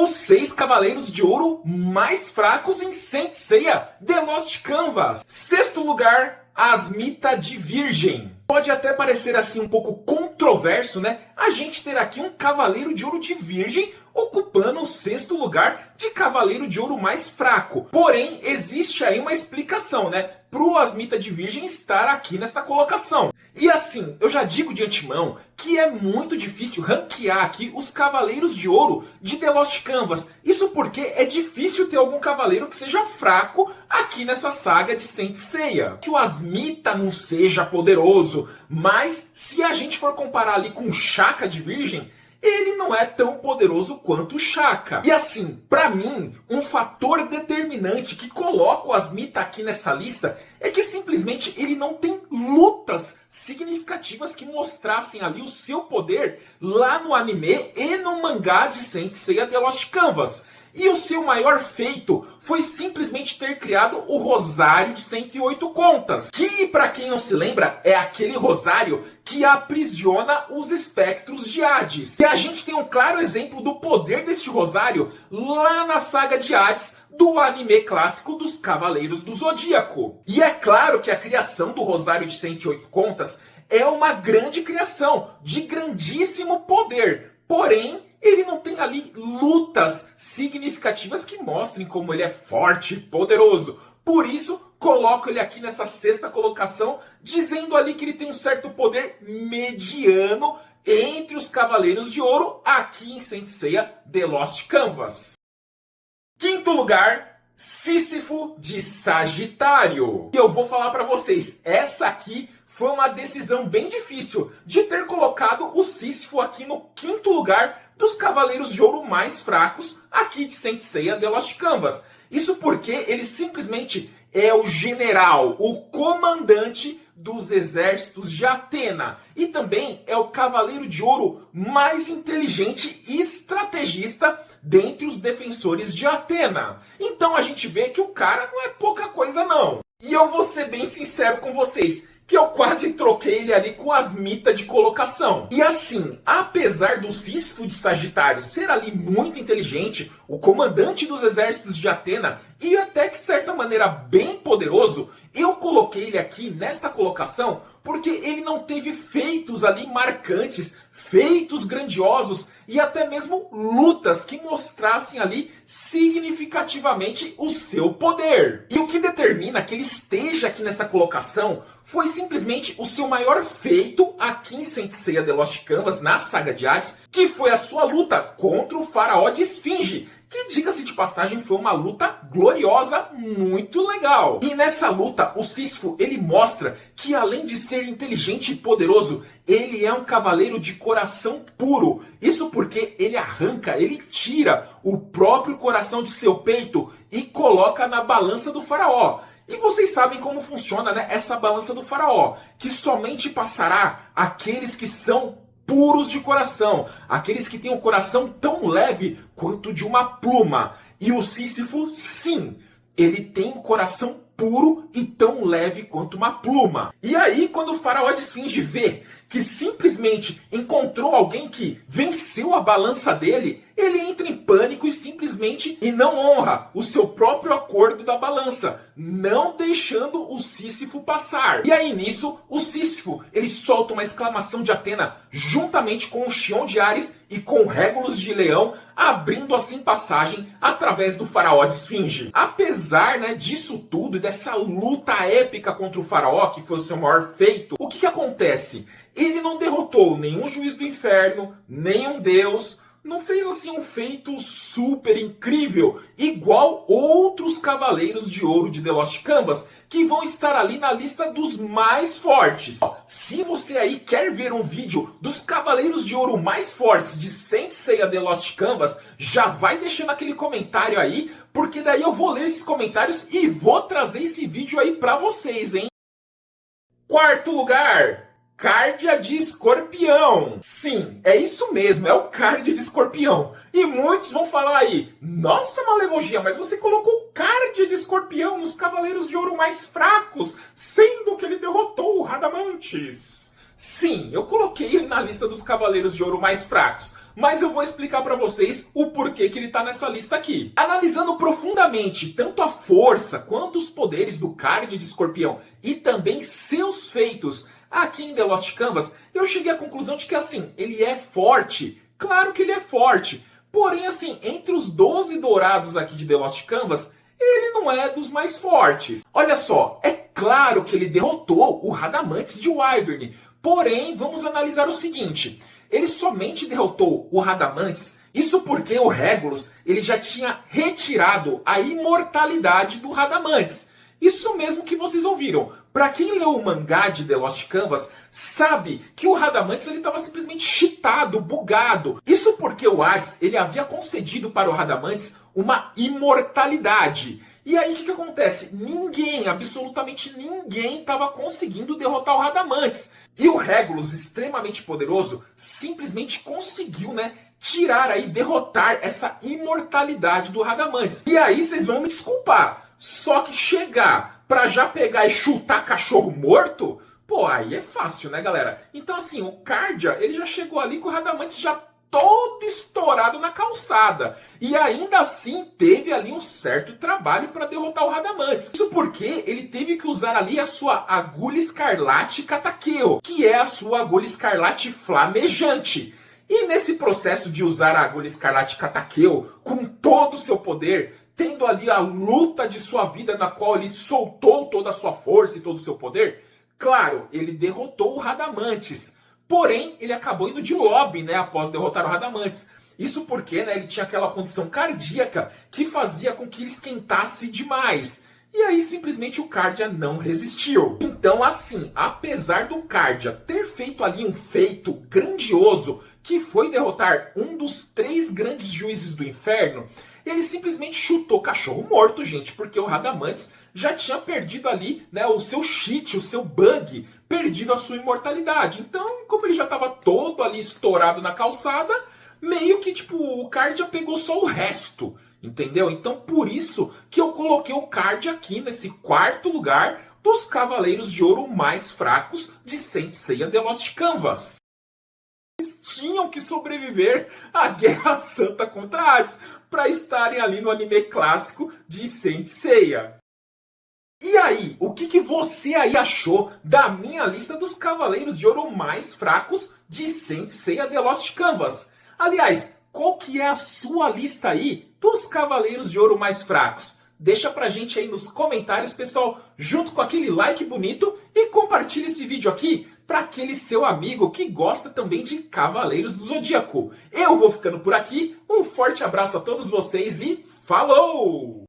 Os 6 Cavaleiros de Ouro mais fracos em Saint Seiya The Lost Canvas. Sexto lugar, Asmita de Virgem. Pode até parecer assim um pouco controverso, né? A gente ter aqui um Cavaleiro de Ouro de Virgem ocupando o sexto lugar de Cavaleiro de Ouro mais fraco. Porém, existe aí uma explicação, né? Pro Asmita de Virgem estar aqui nessa colocação. E assim, eu já digo de antemão que é muito difícil ranquear aqui os Cavaleiros de Ouro de The Lost Canvas. Isso porque é difícil ter algum cavaleiro que seja fraco aqui nessa saga de Saint Seiya. Que o Asmita não seja poderoso, mas se a gente for comparar ali com o Shaka de Virgem, ele não é tão poderoso quanto o Shaka. E assim, pra mim, um fator determinante que coloca o Asmita aqui nessa lista é que simplesmente ele não tem lutas significativas que mostrassem ali o seu poder lá no anime e no mangá de Saint Seiya The Lost Canvas. E o seu maior feito foi simplesmente ter criado o Rosário de 108 Contas. Que, para quem não se lembra, é aquele rosário que aprisiona os espectros de Hades. E a gente tem um claro exemplo do poder deste rosário lá na saga de Hades do anime clássico dos Cavaleiros do Zodíaco. E é claro que a criação do Rosário de 108 Contas é uma grande criação, de grandíssimo poder. Porém, ele não tem ali lutas significativas que mostrem como ele é forte e poderoso. Por isso, coloco ele aqui nessa sexta colocação, dizendo ali que ele tem um certo poder mediano entre os Cavaleiros de Ouro aqui em Saint Seiya The Lost Canvas. Quinto lugar, Sísifo de Sagitário. E eu vou falar para vocês, essa aqui foi uma decisão bem difícil de ter colocado o Sísifo aqui no quinto lugar dos Cavaleiros de Ouro mais fracos aqui de Saint Seiya The Lost Canvas. Isso porque ele simplesmente é o general, o comandante dos exércitos de Atena. E também é o Cavaleiro de Ouro mais inteligente e estrategista dentre os defensores de Atena. Então a gente vê que o cara não é pouca coisa não. E eu vou ser bem sincero com vocês, que eu quase troquei ele ali com Asmita de colocação. E assim, apesar do Sísifo de Sagitário ser ali muito inteligente, o comandante dos exércitos de Atena, e até que de certa maneira bem poderoso, eu coloquei ele aqui nesta colocação porque ele não teve feitos ali marcantes, feitos grandiosos e até mesmo lutas que mostrassem ali significativamente o seu poder. E o que determina que ele esteja aqui nessa colocação foi simplesmente o seu maior feito aqui em Saint Seiya The Lost Canvas, na saga de Hades, que foi a sua luta contra o faraó de Esfinge, que, diga-se de passagem, foi uma luta gloriosa, muito legal. E nessa luta, o Sísifo, ele mostra que além de ser inteligente e poderoso, ele é um cavaleiro de coração puro. Isso porque ele arranca, ele tira o próprio coração de seu peito e coloca na balança do faraó. E vocês sabem como funciona, né, essa balança do faraó, que somente passará aqueles que são puros de coração, aqueles que têm o coração tão leve quanto de uma pluma. E o Sísifo, sim, ele tem um coração puro e tão leve quanto uma pluma. E aí, quando o faraó de Esfinge vê que simplesmente encontrou alguém que venceu a balança dele, ele entra em pânico e simplesmente não honra o seu próprio acordo da balança, não deixando o Sísifo passar. E aí nisso, o Sísifo, ele solta uma exclamação de Atena juntamente com o Xion de Ares e com o Régulos de Leão, abrindo assim passagem através do faraó de Esfinge. Apesar, né, disso tudo e dessa luta épica contra o faraó, que foi o seu maior feito, o que acontece? Ele não derrotou nenhum juiz do inferno, nenhum deus, não fez assim um feito super incrível, igual outros Cavaleiros de Ouro de The Lost Canvas, que vão estar ali na lista dos mais fortes. Se você aí quer ver um vídeo dos Cavaleiros de Ouro mais fortes de Saint Seiya The Lost Canvas, já vai deixando aquele comentário aí, porque daí eu vou ler esses comentários e vou trazer esse vídeo aí pra vocês, hein? Quarto lugar, Cárdia de Escorpião. Sim, é isso mesmo, é o Cárdia de Escorpião. E muitos vão falar aí, nossa Malevogia, mas você colocou Cárdia de Escorpião nos Cavaleiros de Ouro mais fracos, sendo que ele derrotou o Radamantes. Sim, eu coloquei ele na lista dos Cavaleiros de Ouro mais fracos, mas eu vou explicar pra vocês o porquê que ele tá nessa lista aqui. Analisando profundamente tanto a força quanto os poderes do Card de Escorpião e também seus feitos aqui em The Lost Canvas, eu cheguei à conclusão de que assim, ele é forte, claro que ele é forte, porém assim, entre os 12 dourados aqui de The Lost Canvas, ele não é dos mais fortes. Olha só, é claro que ele derrotou o Radamantes de Wyvern. Porém, vamos analisar o seguinte. Ele somente derrotou o Radamantes, isso porque o Regulus ele já tinha retirado a imortalidade do Radamantes. Isso mesmo que vocês ouviram. Para quem leu o mangá de The Lost Canvas, sabe que o Radamantes estava simplesmente cheatado, bugado. Isso porque o Hades ele havia concedido para o Radamantes uma imortalidade. E aí o que acontece? Ninguém, absolutamente ninguém estava conseguindo derrotar o Radamantes. E o Regulus, extremamente poderoso, simplesmente conseguiu, tirar aí, derrotar essa imortalidade do Radamantes. E aí vocês vão me desculpar. Só que chegar pra já pegar e chutar cachorro morto, pô, aí é fácil, né, galera? Então assim, o Cardia, ele já chegou ali com o Radamantes já todo estourado na calçada. E ainda assim teve ali um certo trabalho para derrotar o Radamantes. Isso porque ele teve que usar ali a sua agulha escarlate Katakeo, que é a sua agulha escarlate flamejante. E nesse processo de usar a agulha escarlate Katakeo com todo o seu poder, tendo ali a luta de sua vida na qual ele soltou toda a sua força e todo o seu poder, claro, ele derrotou o Radamantes. Porém, ele acabou indo de lobby, após derrotar o Radamantes. Isso porque, ele tinha aquela condição cardíaca que fazia com que ele esquentasse demais. E aí, simplesmente, o Cardia não resistiu. Então, assim, apesar do Cardia ter feito ali um feito grandioso, que foi derrotar um dos 3 grandes juízes do inferno, ele simplesmente chutou cachorro morto, gente, porque o Radamantes já tinha perdido ali, o seu cheat, o seu bug, perdido a sua imortalidade. Então, como ele já estava todo ali estourado na calçada, meio que, o Cardia pegou só o resto, entendeu? Então, por isso que eu coloquei o Cardia aqui nesse 4º lugar dos Cavaleiros de Ouro mais fracos de Saint Seiya The Lost Canvas. Tinham que sobreviver à Guerra Santa contra Hades para estarem ali no anime clássico de Saint Seiya. E aí, o que você aí achou da minha lista dos Cavaleiros de Ouro mais fracos de Saint Seiya The Lost Canvas? Aliás, qual que é a sua lista aí dos Cavaleiros de Ouro mais fracos? Deixa pra gente aí nos comentários, pessoal, junto com aquele like bonito e compartilha esse vídeo aqui para aquele seu amigo que gosta também de Cavaleiros do Zodíaco. Eu vou ficando por aqui, um forte abraço a todos vocês e falou!